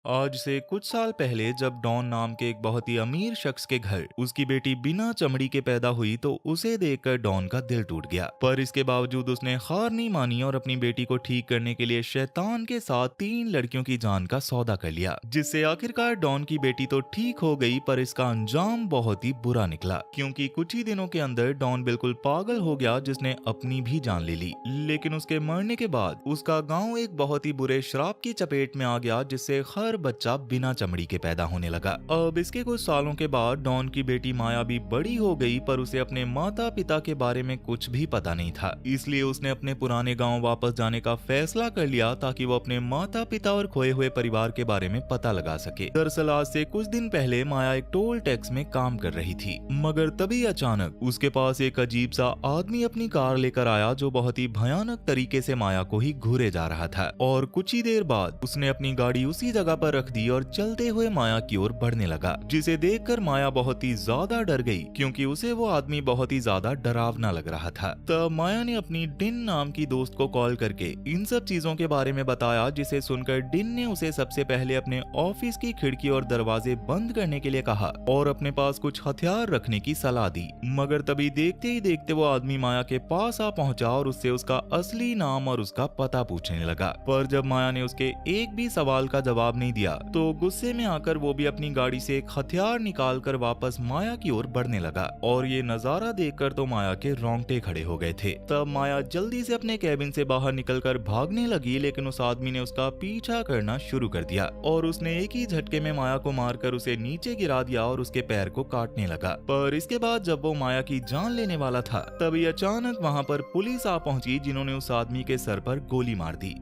आज से कुछ साल पहले जब डॉन नाम के एक बहुत ही अमीर शख्स के घर उसकी बेटी बिना चमड़ी के पैदा हुई तो उसे देखकर डॉन का दिल टूट गया। पर इसके बावजूद उसने हार नहीं मानी और अपनी बेटी को ठीक करने के लिए शैतान के साथ 3 लड़कियों की जान का सौदा कर लिया, जिससे आखिरकार डॉन की बेटी तो ठीक हो गई। पर इसका अंजाम बहुत ही बुरा निकला, क्योंकि कुछ ही दिनों के अंदर डॉन बिल्कुल पागल हो गया, जिसने अपनी भी जान ले ली। लेकिन उसके मरने के बाद उसका गाँव एक बहुत ही बुरे श्राप की चपेट में आ गया, जिससे हर बच्चा बिना चमड़ी के पैदा होने लगा। अब इसके कुछ सालों के बाद डॉन की बेटी माया भी बड़ी हो गई, पर उसे अपने माता पिता के बारे में कुछ भी पता नहीं था। इसलिए उसने अपने पुराने गांव वापस जाने का फैसला कर लिया, ताकि वो अपने माता पिता और खोए हुए परिवार के बारे में पता लगा सके। दरअसल आज से कुछ दिन पहले माया एक टोल टैक्स में काम कर रही थी, मगर तभी अचानक उसके पास एक अजीब सा आदमी अपनी कार लेकर आया, जो बहुत ही भयानक तरीके से माया को ही घूरे जा रहा था। और कुछ ही देर बाद उसने अपनी गाड़ी उसी जगह पर रख दी और चलते हुए माया की ओर बढ़ने लगा, जिसे देखकर माया बहुत ही ज्यादा डर गई, क्योंकि उसे वो आदमी बहुत ही ज्यादा डरावना लग रहा था। तब माया ने अपनी डिन नाम की दोस्त को कॉल करके इन सब चीजों के बारे में बताया, जिसे सुनकर डिन ने उसे सबसे पहले अपने ऑफिस की खिड़की और दरवाजे बंद करने के लिए कहा और अपने पास कुछ हथियार रखने की सलाह दी। मगर तभी देखते ही देखते वो आदमी माया के पास आ पहुंचा और उससे उसका असली नाम और उसका पता पूछने लगा। पर जब माया ने उसके एक भी सवाल का जवाब नहीं दिया, तो गुस्से में आकर वो भी अपनी गाड़ी से एक हथियार निकालकर वापस माया की ओर बढ़ने लगा। और ये नजारा देखकर तो माया के रोंगटे खड़े हो गए थे। तब माया जल्दी से अपने कैबिन से बाहर निकलकर भागने लगी, लेकिन उस आदमी ने उसका पीछा करना शुरू कर दिया और उसने एक ही झटके में माया को मारकर उसे नीचे गिरा दिया और उसके पैर को काटने लगा। पर इसके बाद जब वो माया की जान लेने वाला था, तभी अचानक वहाँ पर पुलिस आ पहुंची, जिन्होंने उस आदमी के सर पर गोली मार दी।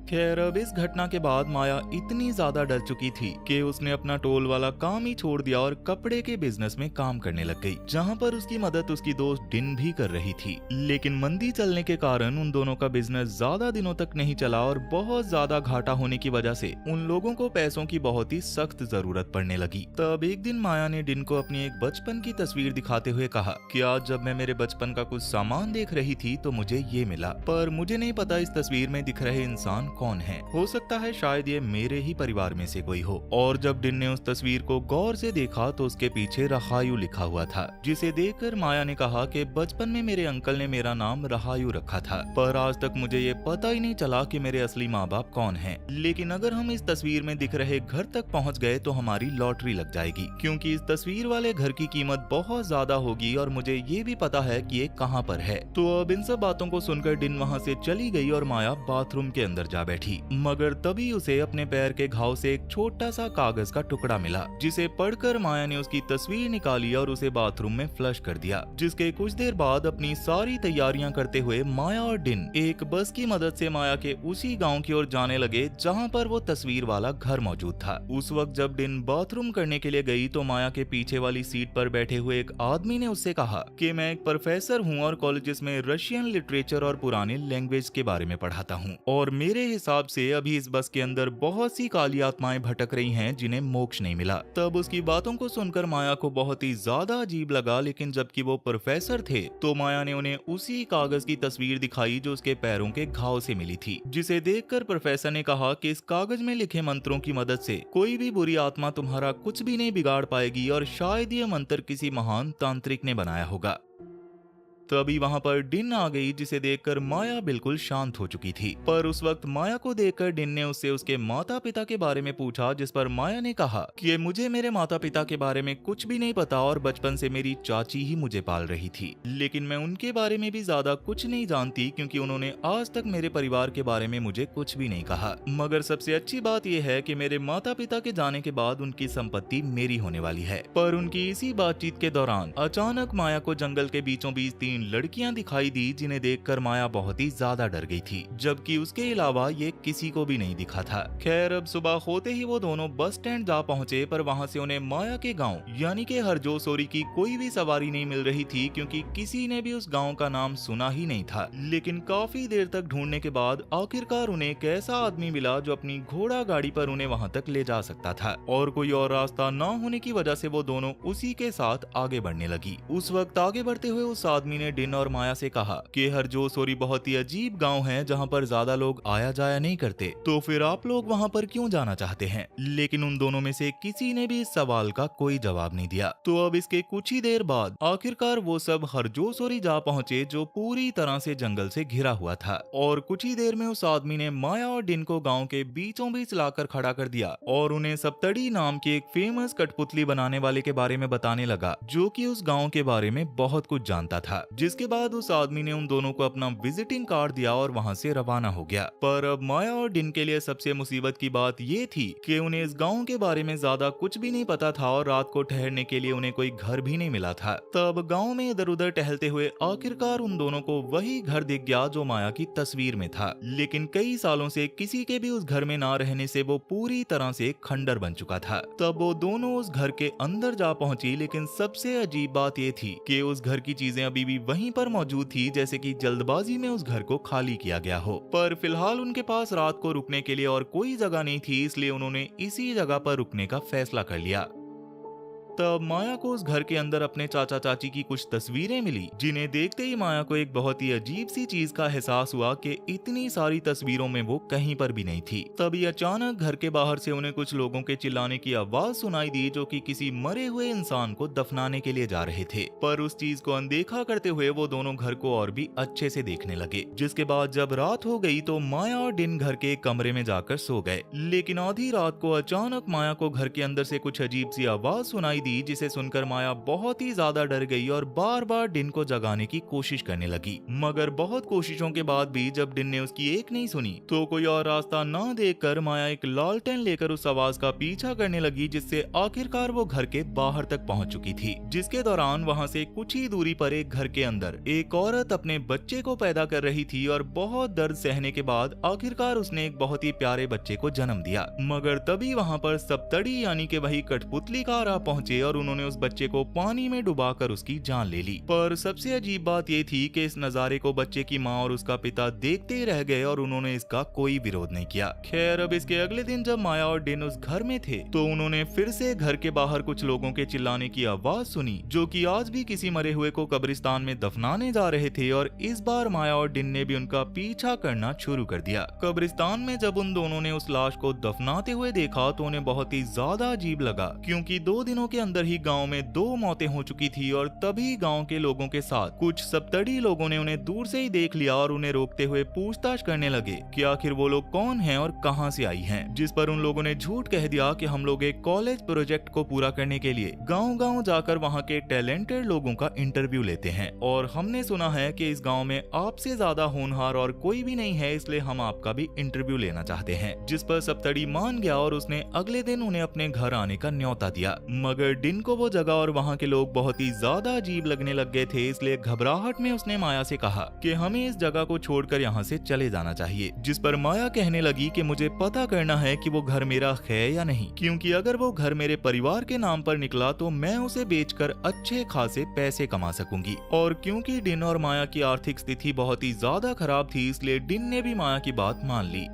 खैर, अब इस घटना के बाद माया इतनी ज्यादा डर चुकी थी कि उसने अपना टोल वाला काम ही छोड़ दिया और कपड़े के बिजनेस में काम करने लग गई, जहां पर उसकी मदद उसकी दोस्त डिन भी कर रही थी। लेकिन मंदी चलने के कारण उन दोनों का बिजनेस ज्यादा दिनों तक नहीं चला और बहुत ज्यादा घाटा होने की वजह से उन लोगों को पैसों की बहुत ही सख्त जरूरत पड़ने लगी। तब एक दिन माया ने डिन को अपनी एक बचपन की तस्वीर दिखाते हुए कहा कि आज जब मैं मेरे बचपन का कुछ सामान देख रही थी तो मुझे ये मिला, पर मुझे नहीं पता इस तस्वीर में दिख रहे इंसान कौन है। हो सकता है शायद ये मेरे ही परिवार में से कोई हो। और जब डिन ने उस तस्वीर को गौर से देखा तो उसके पीछे रहायु लिखा हुआ था, जिसे देखकर माया ने कहा कि बचपन में मेरे अंकल ने मेरा नाम रहायु रखा था, पर आज तक मुझे ये पता ही नहीं चला कि मेरे असली माँ बाप कौन हैं। लेकिन अगर हम इस तस्वीर में दिख रहे घर तक पहुँच गए तो हमारी लॉटरी लग जाएगी, क्योंकि इस तस्वीर वाले घर की कीमत बहुत ज्यादा होगी और मुझे ये भी पता है कि ये कहाँ पर है। तो अब इन सब बातों को सुनकर डिन वहाँ से चली गई और माया बाथरूम के अंदर जा बैठी। मगर तभी उसे अपने पैर के घाव से एक छोटा सा कागज का टुकड़ा मिला, जिसे पढ़कर माया ने उसकी तस्वीर निकाली और उसे बाथरूम में फ्लश कर दिया। जिसके कुछ देर बाद अपनी सारी तैयारियां करते हुए माया और डिन एक बस की मदद से माया के उसी गांव की ओर जाने लगे, जहां पर वो तस्वीर वाला घर मौजूद था। उस वक्त जब डिन बाथरूम करने के लिए गई तो माया के पीछे वाली सीट पर बैठे हुए एक आदमी ने उससे कहा कि मैं एक प्रोफेसर हूँ और कॉलेजेस में रशियन लिटरेचर और पुराने लैंग्वेज के बारे में पढ़ाता हूँ, और मेरे हिसाब से अभी इस बस के अंदर बहुत सी काली आत्माएं भटक रही हैं, जिन्हें मोक्ष नहीं मिला। तब उसकी बातों को सुनकर माया को बहुत ही ज्यादा अजीब लगा, लेकिन जबकि वो प्रोफेसर थे तो माया ने उन्हें उसी कागज की तस्वीर दिखाई जो उसके पैरों के घाव से मिली थी, जिसे देखकर प्रोफेसर ने कहा कि इस कागज में लिखे मंत्रों की मदद से कोई भी बुरी आत्मा तुम्हारा कुछ भी नहीं बिगाड़ पाएगी, और शायद ये मंत्र किसी महान तांत्रिक ने बनाया होगा। तभी वहाँ पर डिन आ गई, जिसे देखकर माया बिल्कुल शांत हो चुकी थी। पर उस वक्त माया को देखकर डिन ने उससे उसके माता पिता के बारे में पूछा, जिस पर माया ने कहा कि मुझे मेरे माता पिता के बारे में कुछ भी नहीं पता और बचपन से मेरी चाची ही मुझे पाल रही थी, लेकिन मैं उनके बारे में भी ज्यादा कुछ नहीं जानती, क्योंकि उन्होंने आज तक मेरे परिवार के बारे में मुझे कुछ भी नहीं कहा। मगर सबसे अच्छी बात यह है कि मेरे माता पिता के जाने के बाद उनकी संपत्ति मेरी होने वाली है। पर उनकी इसी बातचीत के दौरान अचानक माया को जंगल के बीचों बीच 3 लड़कियां दिखाई दी, जिन्हें देखकर माया बहुत ही ज्यादा डर गई थी, जबकि उसके अलावा ये किसी को भी नहीं दिखा था। खैर, अब सुबह होते ही वो दोनों बस स्टैंड जा पहुंचे, पर वहां से उन्हें माया के गांव यानी कि हरजोसोरी की कोई भी सवारी नहीं मिल रही थी, क्योंकि किसी ने भी उस गांव का नाम सुना ही नहीं था। लेकिन काफी देर तक ढूंढने के बाद आखिरकार उन्हें एक ऐसा आदमी मिला जो अपनी घोड़ा गाड़ी पर उन्हें वहां तक ले जा सकता था, और कोई और रास्ता न होने की वजह से वो दोनों उसी के साथ आगे बढ़ने लगी। उस वक्त आगे बढ़ते हुए उस आदमी ने ने डिन और माया से कहा कि हरजोसोरी बहुत ही अजीब गांव है जहां पर ज्यादा लोग आया जाया नहीं करते, तो फिर आप लोग वहां पर क्यों जाना चाहते हैं। लेकिन उन दोनों में से किसी ने भी इस सवाल का कोई जवाब नहीं दिया। तो अब इसके कुछ ही देर बाद आखिरकार वो सब हरजोसोरी जा पहुंचे जो पूरी तरह से जंगल से घिरा हुआ था। और कुछ ही देर में उस आदमी ने माया और डिन को गांव के बीचों बीच लाकर खड़ा कर दिया और उन्हें सप्तड़ी नाम की एक फेमस कठपुतली बनाने वाले के बारे में बताने लगा, जो कि उस गांव के बारे में बहुत कुछ जानता था। जिसके बाद उस आदमी ने उन दोनों को अपना विजिटिंग कार्ड दिया और वहां से रवाना हो गया। पर अब माया और डिन के लिए सबसे मुसीबत की बात ये थी कि उन्हें इस गांव के बारे में ज्यादा कुछ भी नहीं पता था और रात को ठहरने के लिए उन्हें कोई घर भी नहीं मिला था। तब गांव में इधर उधर टहलते हुए आखिरकार उन दोनों को वही घर दिख गया जो माया की तस्वीर में था। लेकिन कई सालों से किसी के भी उस घर में ना रहने से वो पूरी तरह से खंडर बन चुका था। तब वो दोनों उस घर के अंदर जा पहुंची, लेकिन सबसे अजीब बात ये थी कि उस घर की चीजें अभी भी वहीं पर मौजूद थी, जैसे कि जल्दबाजी में उस घर को खाली किया गया हो। पर फिलहाल उनके पास रात को रुकने के लिए और कोई जगह नहीं थी, इसलिए उन्होंने इसी जगह पर रुकने का फैसला कर लिया। तब माया को उस घर के अंदर अपने चाचा चाची की कुछ तस्वीरें मिली, जिन्हें देखते ही माया को एक बहुत ही अजीब सी चीज का एहसास हुआ कि इतनी सारी तस्वीरों में वो कहीं पर भी नहीं थी। तभी अचानक घर के बाहर से उन्हें कुछ लोगों के चिल्लाने की आवाज सुनाई दी, जो कि किसी मरे हुए इंसान को दफनाने के लिए जा रहे थे। पर उस चीज को अनदेखा करते हुए वो दोनों घर को और भी अच्छे से देखने लगे। जिसके बाद जब रात हो गई तो माया और डिन घर के एक कमरे में जाकर सो गए। लेकिन आधी रात को अचानक माया को घर के अंदर से कुछ अजीब सी आवाज सुनाई दी, जिसे सुनकर माया बहुत ही ज्यादा डर गई और बार बार डिन को जगाने की कोशिश करने लगी। मगर बहुत कोशिशों के बाद भी जब डिन ने उसकी एक नहीं सुनी, तो कोई और रास्ता न देखकर माया एक लालटेन लेकर उस आवाज का पीछा करने लगी, जिससे आखिरकार वो घर के बाहर तक पहुंच चुकी थी। जिसके दौरान वहां से कुछ ही दूरी पर एक घर के अंदर एक औरत अपने बच्चे को पैदा कर रही थी और बहुत दर्द सहने के बाद आखिरकार उसने एक बहुत ही प्यारे बच्चे को जन्म दिया। मगर तभी वहां पर सप्तड़ी यानी कि वही कठपुतली कार आ पहुंचे और उन्होंने उस बच्चे को पानी में डुबाकर उसकी जान ले ली। पर सबसे अजीब बात ये थी कि इस नजारे को बच्चे की माँ और उसका पिता देखते ही रह गए और उन्होंने इसका कोई विरोध नहीं किया। खैर, अब इसके अगले दिन जब माया और डिन उस घर में थे तो उन्होंने फिर से घर के बाहर कुछ लोगों के चिल्लाने की आवाज सुनी, जो कि आज भी किसी मरे हुए को कब्रिस्तान में दफनाने जा रहे थे। और इस बार माया और डिन ने भी उनका पीछा करना शुरू कर दिया। कब्रिस्तान में जब उन दोनों ने उस लाश को दफनाते हुए देखा तो उन्हें बहुत ही ज्यादा अजीब लगा, क्योंकि 2 दिनों के अंदर ही गांव में 2 मौतें हो चुकी थी। और तभी गांव के लोगों के साथ कुछ सप्तड़ी लोगों ने उन्हें दूर से ही देख लिया और उन्हें रोकते हुए पूछताछ करने लगे कि आखिर वो लोग कौन हैं और कहां से आई हैं। जिस पर उन लोगों ने झूठ कह दिया कि हम लोग एक कॉलेज प्रोजेक्ट को पूरा करने के लिए गांव-गांव जाकर वहां के टैलेंटेड लोगों का इंटरव्यू लेते हैं, और हमने सुना है कि इस गांव में आपसे ज्यादा होनहार और कोई भी नहीं है, इसलिए हम आपका भी इंटरव्यू लेना चाहते हैं। जिस पर सप्तड़ी मान गया और उसने अगले दिन उन्हें अपने घर आने का न्योता दिया। मगर डिन को वो जगह और वहाँ के लोग बहुत ही ज्यादा अजीब लगने लग गए थे, इसलिए घबराहट में उसने माया से कहा कि हमें इस जगह को छोड़कर यहाँ से चले जाना चाहिए। जिस पर माया कहने लगी कि मुझे पता करना है कि वो घर मेरा है या नहीं, क्योंकि अगर वो घर मेरे परिवार के नाम पर निकला तो मैं उसे बेचकर अच्छे खासे पैसे कमा सकूंगी। और क्योंकि डिन और माया की आर्थिक स्थिति बहुत ही ज्यादा खराब थी, इसलिए डिन ने भी माया की बात मान ली।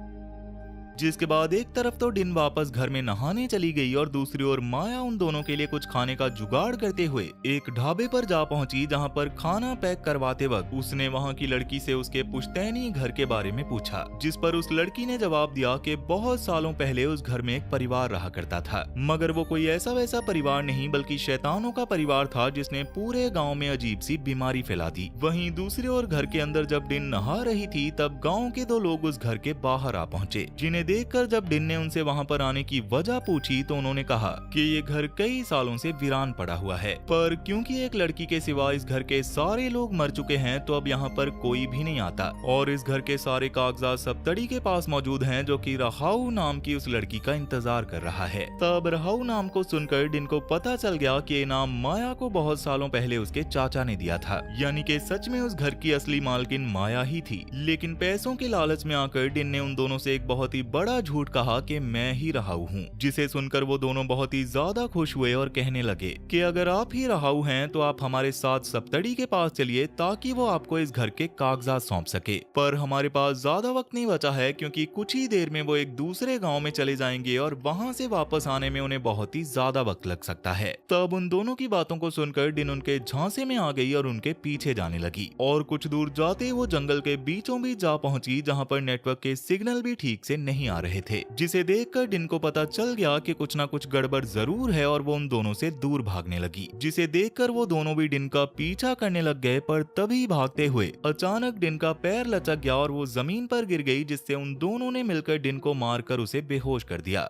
जिसके बाद एक तरफ तो डिन वापस घर में नहाने चली गई और दूसरी ओर माया उन दोनों के लिए कुछ खाने का जुगाड़ करते हुए एक ढाबे पर जा पहुंची, जहां पर खाना पैक करवाते वक्त उसने वहां की लड़की से उसके पुश्तैनी घर के बारे में पूछा। जिस पर उस लड़की ने जवाब दिया कि बहुत सालों पहले उस घर में एक परिवार रहा करता था, मगर वो कोई ऐसा वैसा परिवार नहीं बल्कि शैतानों का परिवार था, जिसने पूरे गाँव में अजीब सी बीमारी फैला दी। वहीं दूसरी ओर घर के अंदर जब डिन नहा रही थी तब गाँव के 2 लोग उस घर के बाहर आ पहुंचे, जिन्हें देखकर जब डिन ने उनसे वहां पर आने की वजह पूछी तो उन्होंने कहा कि ये घर कई सालों से वीरान पड़ा हुआ है, पर क्योंकि एक लड़की के सिवा इस घर के सारे लोग मर चुके हैं तो अब यहाँ पर कोई भी नहीं आता, और इस घर के सारे कागजात सप्तड़ी के पास मौजूद हैं, जो कि रहाऊ नाम की उस लड़की का इंतजार कर रहा है। तब रहाऊ नाम को सुनकर डिन को पता चल गया कि ये नाम माया को बहुत सालों पहले उसके चाचा ने दिया था, यानी कि सच में उस घर की असली मालकिन माया ही थी। लेकिन पैसों के लालच में आकर डिन ने उन दोनों से एक बहुत ही बड़ा झूठ कहा कि मैं ही रहाऊ हूँ, जिसे सुनकर वो दोनों बहुत ही ज्यादा खुश हुए और कहने लगे कि अगर आप ही रहाऊ हैं तो आप हमारे साथ सप्तड़ी के पास चलिए ताकि वो आपको इस घर के कागजात सौंप सके। पर हमारे पास ज्यादा वक्त नहीं बचा है क्योंकि कुछ ही देर में वो एक दूसरे गांव में चले जाएंगे और वहां से वापस आने में उन्हें बहुत ही ज्यादा वक्त लग सकता है। तब उन दोनों की बातों को सुनकर डिन उनके झांसे में आ गई और उनके पीछे जाने लगी और कुछ दूर जाते वो जंगल के बीचों बीच जा पहुंची जहां पर नेटवर्क के सिग्नल भी ठीक से नहीं आ रहे थे, जिसे देखकर डिन को पता चल गया कि कुछ ना कुछ गड़बड़ जरूर है और वो उन दोनों से दूर भागने लगी, जिसे देखकर वो दोनों भी डिन का पीछा करने लग गए। पर तभी भागते हुए अचानक डिन का पैर लचक गया और वो जमीन पर गिर गई, जिससे उन दोनों ने मिलकर डिन को मारकर उसे बेहोश कर दिया।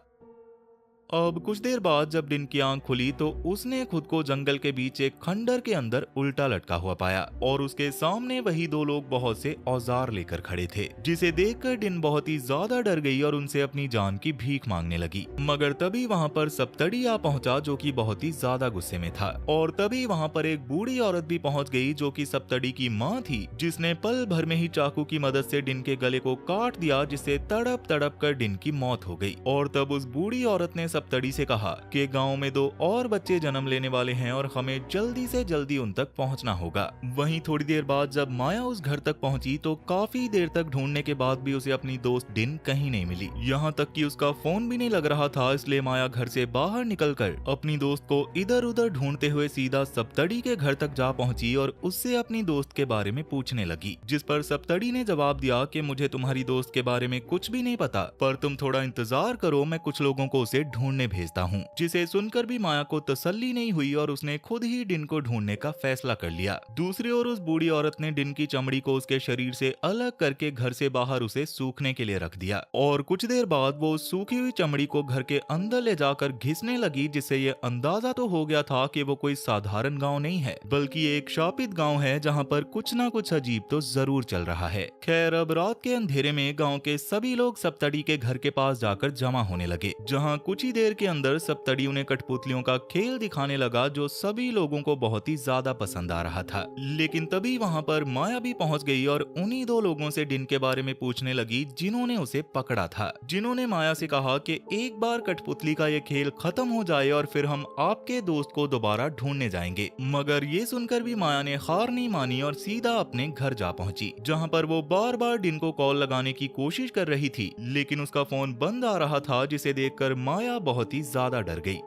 अब कुछ देर बाद जब डिन की आंख खुली तो उसने खुद को जंगल के बीच एक खंडर के अंदर उल्टा लटका हुआ पाया और उसके सामने वही दो लोग बहुत से औजार लेकर खड़े थे, जिसे देखकर डिन बहुत ही ज्यादा डर गई और उनसे अपनी जान की भीख मांगने लगी। मगर तभी वहां पर सप्तड़ी आ पहुंचा जो कि बहुत ही ज्यादा गुस्से में था और तभी वहां पर एक बूढ़ी औरत भी पहुंच गई जो कि सप्तड़ी की माँ थी, जिसने पल भर में ही चाकू की मदद से डिन के गले को काट दिया, जिससे तड़प तड़प कर डिन की मौत हो गई। और तब उस बूढ़ी औरत ने सप्तड़ी से कहा कि गांव में 2 और बच्चे जन्म लेने वाले हैं और हमें जल्दी से जल्दी उन तक पहुंचना होगा। वहीं थोड़ी देर बाद जब माया उस घर तक पहुंची तो काफी देर तक ढूंढने के बाद भी उसे अपनी दोस्त डिन कहीं नहीं मिली, यहाँ तक कि उसका फोन भी नहीं लग रहा था। इसलिए माया घर से बाहर निकलकर अपनी दोस्त को इधर उधर ढूंढते हुए सीधा सप्तड़ी के घर तक जा पहुंची और उससे अपनी दोस्त के बारे में पूछने लगी, जिस पर सप्तड़ी ने जवाब दिया कि मुझे तुम्हारी दोस्त के बारे में कुछ भी नहीं पता, पर तुम थोड़ा इंतजार करो, मैं कुछ लोगों को उसे ढूंढने भेजता हूँ। जिसे सुनकर भी माया को तसल्ली नहीं हुई और उसने खुद ही डिन को ढूंढने का फैसला कर लिया। दूसरी ओर उस बूढ़ी औरत ने डिन की चमड़ी को उसके शरीर से अलग करके घर से बाहर उसे सूखने के लिए रख दिया और कुछ देर बाद वो सूखी हुई चमड़ी को घर के अंदर ले जाकर घिसने लगी, जिससे ये अंदाजा तो हो गया था कि वो कोई साधारण गांव नहीं है बल्कि एक शापित गांव है जहां पर कुछ ना कुछ अजीब तो जरूर चल रहा है। खैर अब रात के अंधेरे में गांव के सभी लोग सप्तड़ी के घर के पास जाकर जमा होने लगे, जहां कुछ ही देर के अंदर सप्तड़ी उन्हें कठपुतलियों का खेल दिखाने लगा जो सभी लोगों को बहुत ही ज्यादा पसंद आ रहा था। लेकिन तभी वहां पर माया भी पहुंच गई और उन्हीं 2 लोगों से डिन के बारे में पूछने लगी जिन्होंने उसे पकड़ा था, जिन्होंने माया से कहा कि एक बार कठपुतली का ये खेल खत्म हो जाए और फिर हम आपके दोस्त को दोबारा ढूंढने जाएंगे। मगर ये सुनकर भी माया ने हार नहीं मानी और सीधा अपने घर जा पहुंची, जहां पर वो बार बार डिन को कॉल लगाने की कोशिश कर रही थी, लेकिन उसका फोन बंद आ रहा था, जिसे देखकर माया बहुत ही ज्यादा डर गई।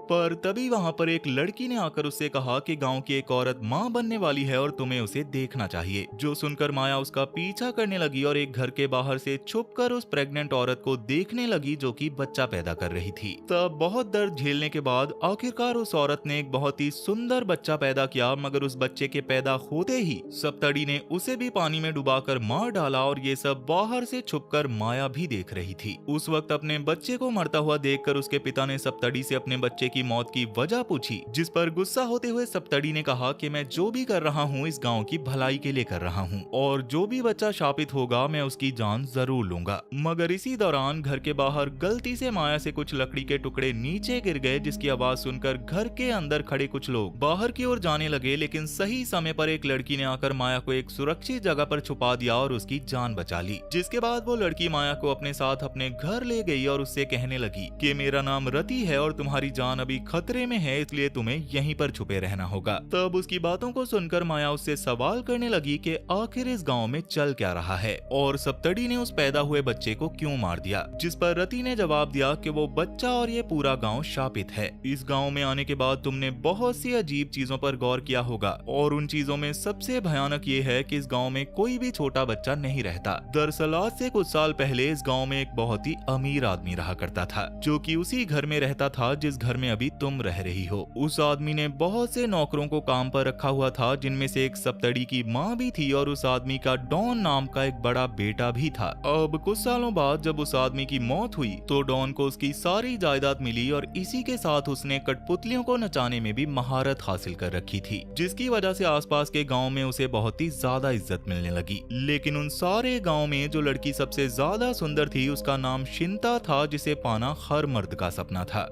पर तभी वहां पर एक लड़की ने आकर उससे कहा कि गांव की एक औरत मां बनने वाली है और तुम्हें उसे देखना चाहिए। जो सुनकर माया उसका पीछा करने लगी और एक घर के बाहर से छुपकर उस प्रेग्नेंट औरत को देखने लगी जो कि बच्चा पैदा कर रही थी। तब बहुत दर्द झेलने के बाद आखिरकार उस औरत ने एक बहुत ही सुंदर बच्चा पैदा किया, मगर उस बच्चे के पैदा होते ही सप्तड़ी ने उसे भी पानी में डुबाकर मार डाला और ये सब बाहर से छुपकर माया भी देख रही थी। उस वक्त अपने बच्चे को मरता हुआ देखकर उसके पिता ने सप्तड़ी से अपने बच्चे की मौत की वजह पूछी, जिस पर गुस्सा होते हुए सप्तड़ी ने कहा कि मैं जो भी कर रहा हूँ इस गांव की भलाई के लिए कर रहा हूँ और जो भी बच्चा शापित होगा मैं उसकी जान जरूर लूंगा। मगर इसी दौरान घर के बाहर गलती से माया से कुछ लकड़ी के टुकड़े नीचे गिर गए, जिसकी आवाज सुनकर घर के अंदर खड़े कुछ लोग बाहर की ओर जाने लगे, लेकिन सही समय पर एक लड़की ने आकर माया को एक सुरक्षित जगह पर छुपा दिया और उसकी जान बचा ली। जिसके बाद वो लड़की माया को अपने साथ अपने घर ले गई और उससे कहने लगी कि मेरा नाम रति है और तुम्हारी जान अभी खतरे में है, इसलिए तुम्हें यहीं पर छुपे रहना होगा। तब उसकी बातों को सुनकर माया उससे सवाल करने लगी कि आखिर इस गांव में चल क्या रहा है और सप्तड़ी ने उस पैदा हुए बच्चे को क्यों मार दिया। जिस पर रति ने जवाब दिया कि वो बच्चा और ये पूरा गांव शापित है। इस गांव में आने के बाद तुमने बहुत सी अजीब चीजों पर गौर किया होगा और उन चीजों में सबसे भयानक ये है कि इस गांव में कोई भी छोटा बच्चा नहीं रहता। दरअसल आज से कुछ साल पहले इस गांव में एक बहुत ही अमीर आदमी रहा करता था, जो कि उसी घर में रहता था जिस घर में अभी तुम रह रही हो। उस आदमी ने बहुत से नौकरों को काम पर रखा हुआ था, जिनमें से एक सप्तड़ी की माँ भी थी और उस आदमी का डॉन नाम का एक बड़ा बेटा भी था। अब कुछ सालों बाद जब उस आदमी की मौत हुई तो डॉन को उसकी सारी जायदाद मिली और इसी के साथ उसने कठपुतलियों को नचाने में भी महारत हासिल कर रखी थी, जिसकी वजह से आसपास के गांव में उसे बहुत ही ज्यादा इज्जत मिलने लगी। लेकिन उन सारे गांव में जो लड़की सबसे ज्यादा सुंदर थी उसका नाम शिंता था, जिसे पाना हर मर्द का सपना था।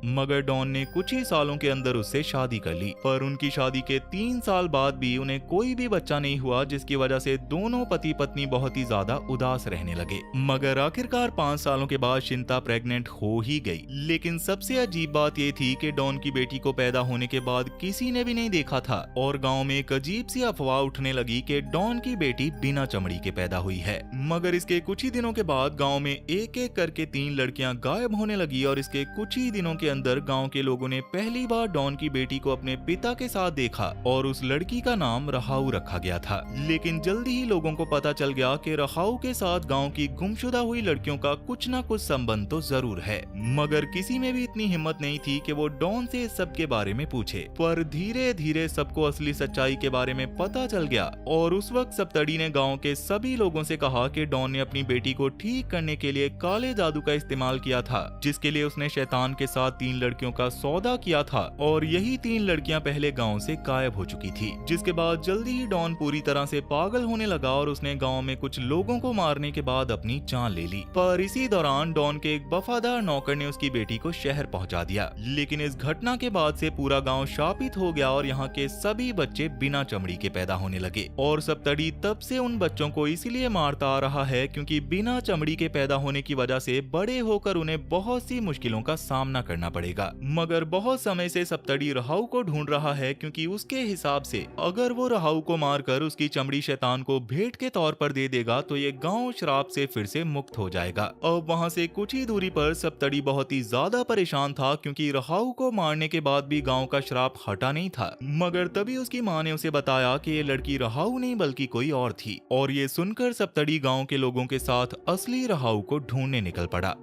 मगर डॉन ने कुछ ही सालों के अंदर उससे शादी कर ली। पर उनकी शादी के 3 साल बाद भी उन्हें कोई भी बच्चा नहीं हुआ, जिसकी वजह से दोनों पति पत्नी बहुत ही ज्यादा उदास रहने लगे। मगर आखिरकार 5 सालों के बाद शिंता प्रेग्नेंट हो ही गई। लेकिन सबसे अजीब बात ये थी कि डॉन की बेटी को पैदा होने के बाद किसी ने भी नहीं देखा था और गांव में एक अजीब सी अफवाह उठने लगी कि डॉन की बेटी बिना चमड़ी के पैदा हुई है। मगर इसके कुछ ही दिनों के बाद गांव में एक एक करके 3 लड़कियां गायब होने लगी और इसके कुछ ही दिनों के अंदर गांव के लोगों ने पहली बार डॉन की बेटी को अपने पिता के साथ देखा और उस लड़की का नाम रहाऊ रखा गया था। लेकिन जल्दी ही लोगों को पता चल गया कि रहाऊ के साथ गांव की गुमशुदा हुई लड़कियों का कुछ न कुछ संबंध तो जरूर है। मगर किसी में भी इतनी हिम्मत नहीं थी कि वो डॉन से इस सब के बारे में पूछे। पर धीरे धीरे सबको असली सच्चाई के बारे में पता चल गया और उस वक्त सप्तड़ी ने गांव के सभी लोगों से कहा कि डॉन ने अपनी बेटी को ठीक करने के लिए काले जादू का इस्तेमाल किया था, जिसके लिए उसने शैतान के साथ 3 लड़कियों का सौदा किया था और यही 3 लड़कियां पहले गांव से गायब हो चुकी थी। जिसके बाद जल्दी ही डॉन पूरी तरह से पागल होने लगा और उसने गांव में कुछ लोगों को मारने के बाद अपनी जान ले ली। पर इसी दौरान डॉन के एक वफादार नौकर ने उसकी बेटी को शहर पहुंचा दिया। लेकिन इस घटना के बाद से पूरा गांव शापित हो गया और यहाँ के सभी बच्चे बिना चमड़ी के पैदा होने लगे। और सप्तड़ी तब से उन बच्चों को इसीलिए मारता आ रहा है क्योंकि बिना चमड़ी के पैदा होने की वजह से बड़े होकर उन्हें बहुत सी मुश्किलों का सामना करना पड़ेगा। मगर बहुत समय से सप्तड़ी रहाऊ को ढूंढ रहा है क्योंकि उसके हिसाब से अगर वो रहाऊ को मारकर उसकी चमड़ी शैतान को भेंट के तौर पर दे देगा तो ये गांव श्राप से फिर से मुक्त हो जाएगा। अब वहाँ से कुछ ही दूरी पर सप्तड़ी बहुत ही ज्यादा परेशान था क्योंकि रहाऊ को मारने के बाद भी गांव का श्राप हटा नहीं था। मगर तभी उसकी माँ ने उसे बताया कि ये लड़की रहाऊ नहीं बल्कि कोई और थी। और ये सुनकर सप्तड़ी गांव के लोगों के साथ असली रहाऊ को ढूंढने निकल पड़ा।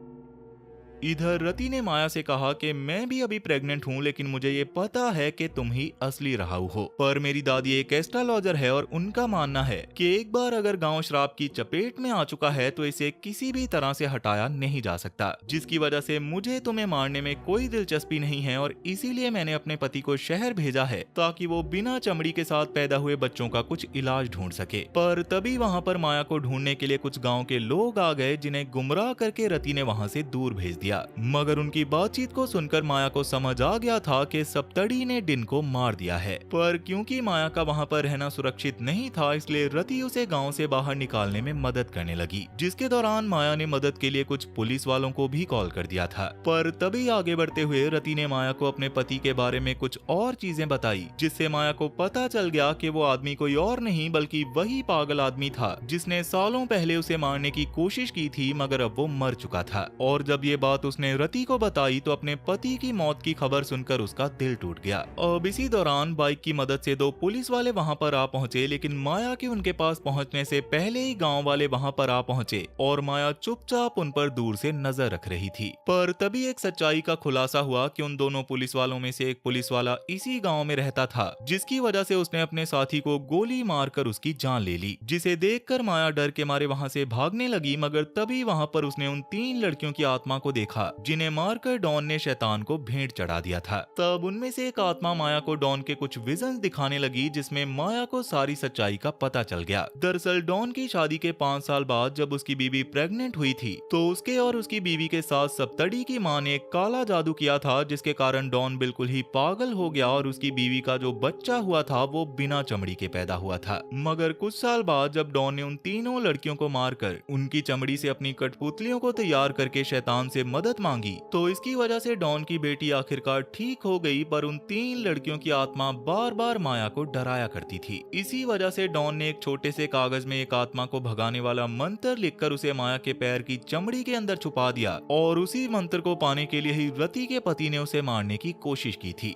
इधर रति ने माया से कहा कि मैं भी अभी प्रेग्नेंट हूँ, लेकिन मुझे ये पता है कि तुम ही असली रहाऊ हो। पर मेरी दादी एक एस्ट्रोलॉजर है और उनका मानना है कि एक बार अगर गांव श्राप की चपेट में आ चुका है तो इसे किसी भी तरह से हटाया नहीं जा सकता, जिसकी वजह से मुझे तुम्हें मारने में कोई दिलचस्पी नहीं है और इसीलिए मैंने अपने पति को शहर भेजा है ताकि वो बिना चमड़ी के साथ पैदा हुए बच्चों का कुछ इलाज ढूंढ सके। पर तभी वहाँ पर माया को ढूंढने के लिए कुछ गाँव के लोग आ गए जिन्हें गुमराह करके रति ने वहाँ से दूर भेज दिया। मगर उनकी बातचीत को सुनकर माया को समझ आ गया था कि सप्तड़ी ने डिन को मार दिया है। पर क्योंकि माया का वहाँ पर रहना सुरक्षित नहीं था इसलिए रति उसे गांव से बाहर निकालने में मदद करने लगी, जिसके दौरान माया ने मदद के लिए कुछ पुलिस वालों को भी कॉल कर दिया था। पर तभी आगे बढ़ते हुए रति ने माया को अपने पति के बारे में कुछ और चीजें बताई, जिससे माया को पता चल गया कि वो आदमी कोई और नहीं बल्कि वही पागल आदमी था जिसने सालों पहले उसे मारने की कोशिश की थी, मगर अब वो मर चुका था। और जब ये बात उसने रति को बताई तो अपने पति की मौत की खबर सुनकर उसका दिल टूट गया। अब इसी दौरान बाइक की मदद से 2 पुलिस वाले वहां पर आ पहुंचे, लेकिन माया के उनके पास पहुंचने से पहले ही गांव वाले वहां पर आ पहुंचे और माया चुपचाप उन पर दूर से नजर रख रही थी। पर तभी एक सच्चाई का खुलासा हुआ कि उन दोनों पुलिस वालों में से एक पुलिस वाला इसी गाँव में रहता था, जिसकी वजह से उसने अपने साथी को गोली मारकर उसकी जान ले ली, जिसे देखकर माया डर के मारे वहां से भागने लगी। मगर तभी वहां पर उसने उन 3 लड़कियों की आत्मा को देखा जिन्हें मारकर डॉन ने शैतान को भेंट चढ़ा दिया था। तब उनमें से एक आत्मा माया को डॉन के कुछ विजन्स दिखाने लगी, जिसमें माया को सारी सच्चाई का पता चल गया। दरअसल डॉन की शादी के 5 साल बाद जब उसकी बीवी प्रेग्नेंट हुई थी तो उसके और उसकी बीवी के साथ सप्तड़ी की मां ने काला जादू किया था, जिसके कारण डॉन बिल्कुल ही पागल हो गया और उसकी बीवी का जो बच्चा हुआ था वो बिना चमड़ी के पैदा हुआ था। मगर कुछ साल बाद जब डॉन ने उन तीनों लड़कियों को मारकर उनकी चमड़ी से अपनी कठपुतलियों को तैयार करके शैतान से मदद मांगी तो इसकी वजह से डॉन की बेटी आखिरकार ठीक हो गई। पर उन 3 लड़कियों की आत्मा बार बार माया को डराया करती थी। इसी वजह से डॉन ने एक छोटे से कागज में एक आत्मा को भगाने वाला मंत्र लिखकर उसे माया के पैर की चमड़ी के अंदर छुपा दिया और उसी मंत्र को पाने के लिए ही रति के पति ने उसे मारने की कोशिश की थी।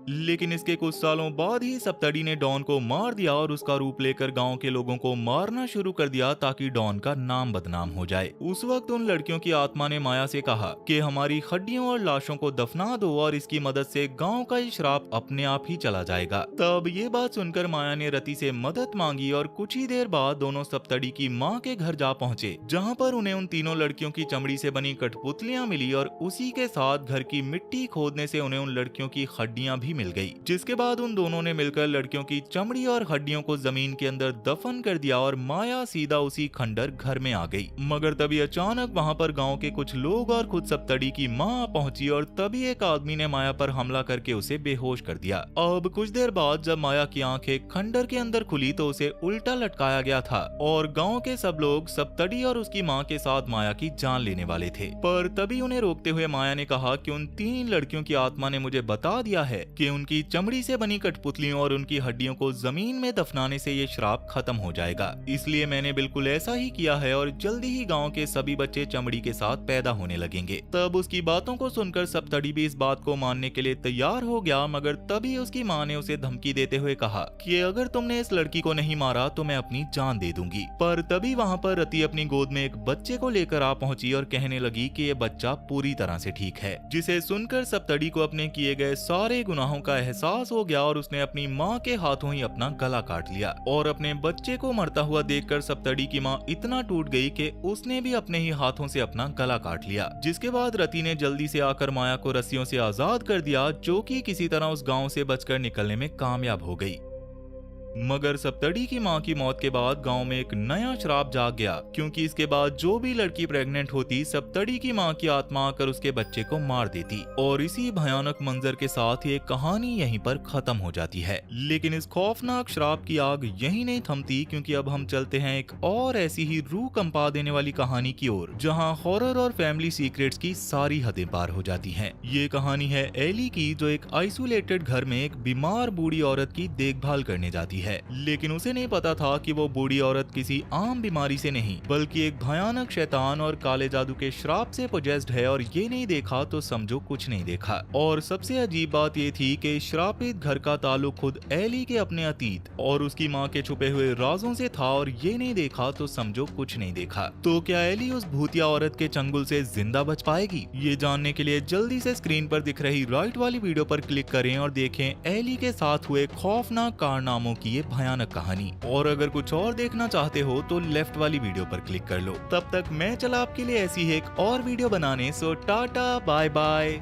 लेकिन इसके कुछ सालों बाद ही सप्तड़ी ने डॉन को मार दिया और उसका रूप लेकर गांव के लोगों को मारना शुरू कर दिया ताकि डॉन का नाम बदनाम हो जाए। उस वक्त उन लड़कियों की आत्मा ने माया से कहा कि हमारी हड्डियों और लाशों को दफना दो और इसकी मदद से गांव का ये श्राप अपने आप ही चला जाएगा। तब ये बात सुनकर माया ने रति से मदद मांगी और कुछ ही देर बाद दोनों सप्तड़ी की माँ के घर जा पहुँचे, जहाँ पर उन्हें उन तीनों लड़कियों की चमड़ी से बनी कठपुतलियाँ मिली और उसी के साथ घर की मिट्टी खोदने से उन्हें उन लड़कियों की हड्डियाँ भी भी मिल गई, जिसके बाद उन दोनों ने मिलकर लड़कियों की चमड़ी और हड्डियों को जमीन के अंदर दफन कर दिया और माया सीधा उसी खंडर घर में आ गई। मगर तभी अचानक वहाँ पर गाँव के कुछ लोग और खुद सप्तड़ी की माँ पहुंची और तभी एक आदमी ने माया पर हमला करके उसे बेहोश कर दिया। अब कुछ देर बाद जब माया की आंखें खंडर के अंदर खुली तो उसे उल्टा लटकाया गया था और गांव के सब लोग सप्तड़ी और उसकी मां के साथ माया की जान लेने वाले थे। पर तभी उन्हें रोकते हुए माया ने कहा कि उन 3 लड़कियों की आत्मा ने मुझे बता दिया है कि उनकी चमड़ी से बनी कठपुतलियों और उनकी हड्डियों को जमीन में दफनाने से ये श्राप खत्म हो जाएगा, इसलिए मैंने बिल्कुल ऐसा ही किया है और जल्दी ही गाँव के सभी बच्चे चमड़ी के साथ पैदा होने लगेंगे। तब उसकी बातों को सुनकर सप्तड़ी भी इस बात को मानने के लिए तैयार हो गया, मगर तभी उसकी माँ ने उसे धमकी देते हुए कहा कि अगर तुमने इस लड़की को नहीं मारा तो मैं अपनी जान दे दूंगी। पर तभी वहाँ पर रति अपनी गोद में एक बच्चे को लेकर आ पहुंची और कहने लगी कि ये बच्चा पूरी तरह से ठीक है, जिसे सुनकर सप्तड़ी को अपने किए गए सारे गुनाहों का एहसास हो गया और उसने अपनी माँ के हाथों ही अपना गला काट लिया। और अपने बच्चे को मरता हुआ देखकर सप्तड़ी की माँ इतना टूट गई कि उसने भी अपने ही हाथों से अपना गला काट लिया। जिसके बाद रति ने जल्दी से आकर माया को रस्सियों से आजाद कर दिया, जो कि किसी तरह उस गांव से बचकर निकलने में कामयाब हो गई। मगर सप्तड़ी की मां की मौत के बाद गांव में एक नया श्राप जाग गया, क्योंकि इसके बाद जो भी लड़की प्रेग्नेंट होती सप्तड़ी की मां की आत्मा आकर उसके बच्चे को मार देती। और इसी भयानक मंजर के साथ ये कहानी यहीं पर खत्म हो जाती है। लेकिन इस खौफनाक श्राप की आग यहीं नहीं थमती, क्योंकि अब हम चलते हैं एक और ऐसी ही रूह कंपा देने वाली कहानी की ओर, जहाँ हॉरर और फैमिली सीक्रेट्स की सारी हदें पार हो जाती हैं। ये कहानी है एली की, जो एक आइसोलेटेड घर में एक बीमार बूढ़ी औरत की देखभाल करने जाती है। लेकिन उसे नहीं पता था कि वो बूढ़ी औरत किसी आम बीमारी से नहीं बल्कि एक भयानक शैतान और काले जादू के श्राप से पोजेस्ड है, और ये नहीं देखा तो समझो कुछ नहीं देखा। और सबसे अजीब बात ये थी कि श्रापित घर का ताल्लुक खुद एली के अपने अतीत और उसकी माँ के छुपे हुए राजों से था, और ये नहीं देखा तो समझो कुछ नहीं देखा। तो क्या एली उस भूतिया औरत के चंगुल से जिंदा बच पाएगी? ये जानने के लिए जल्दी से स्क्रीन पर दिख रही राइट वाली वीडियो पर क्लिक करें और देखें एली के साथ हुए खौफनाक कारनामों की ये भयानक कहानी। और अगर कुछ और देखना चाहते हो तो लेफ्ट वाली वीडियो पर क्लिक कर लो। तब तक मैं चला आपके लिए ऐसी ही एक और वीडियो बनाने। सो टाटा बाय बाय।